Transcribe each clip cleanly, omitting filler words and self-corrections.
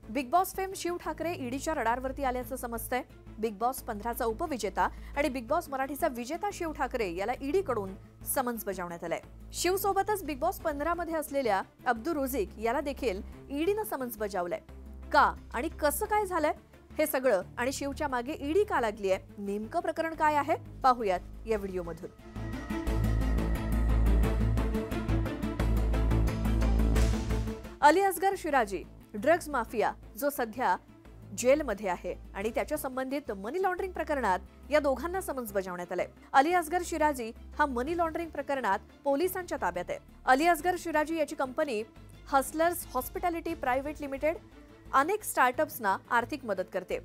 Big Boss fame Shiv Thackeray ईडीच्या रडारवरती आल्याचं समजतंय। बिग बॉस 15चा उपविजेता आणि बिग बॉस मराठीचा विजेता शिव ठाकरे याला ईडीकडून समन्स बजावण्यात आलंय। शिव सोबतच बिग बॉस 15 मध्ये असलेल्या अब्दू रोझिक याला देखील ईडीनं समन्स बजावलंय। का आणि कसं काय झालंय हे सगळं आणि शिवच्या मागे ईडी का लागलीय, नेमकं प्रकरण काय आहे पाहूयात या व्हिडिओमधून। अली असगर शिराजी ड्रग्ज माफिया जो सध्या जेलमध्ये आहे आणि त्याच्या संबंधित मनी लॉन्ड्रिंग प्रकरणात या दोघांना समन्स बजावण्यात आले। अली असगर शिराजी हा मनी लॉन्ड्रिंग प्रकरणात पोलिसांच्या ताब्यात आहे। अली असगर शिराजी याची company hustlers hospitality private limited अनेक स्टार्टअप्सना आर्थिक मदत करते।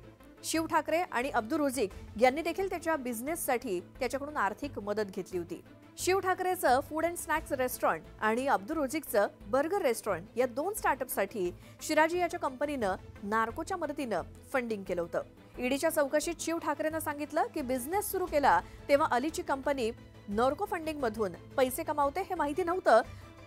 शिव ठाकरे आणि अब्दू रोझिक यांनी देखील त्याच्या बिझनेससाठी त्याच्याकडून आर्थिक मदत घेतली होती। शिव ठाकरेचं फूड अँड स्नॅक्स रेस्टॉरंट आणि अब्दू रोझिकचं बर्गर रेस्टॉरंट या दोन स्टार्टअपसाठी शिराजी याच्या कंपनीनं नार्कोच्या मदतीनं फंडिंग केलं होतं। ईडीच्या चौकशीत शिव ठाकरेनं सांगितलं की बिझनेस सुरू केला तेव्हा अलीची कंपनी नार्को फंडिंग मधून पैसे कमावते हे माहिती नव्हतं,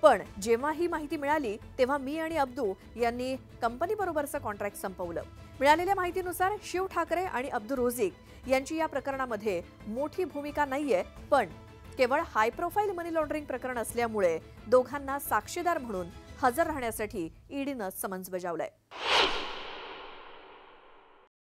पण जेव्हा ही माहिती मिळाली तेव्हा मी आणि अब्दू यांनी कंपनीबरोबरचं कॉन्ट्रॅक्ट संपवलं। मिळालेल्या माहितीनुसार शिव ठाकरे आणि अब्दू रोझिक यांची या प्रकरणामध्ये मोठी भूमिका नाहीये, पण केवळ हाय प्रोफाईल मनी लॉन्ड्रिंग प्रकरण असल्यामुळे दोघांना साक्षीदार म्हणून हजर राहण्यासाठी ईडीनं समन्स बजावलंय।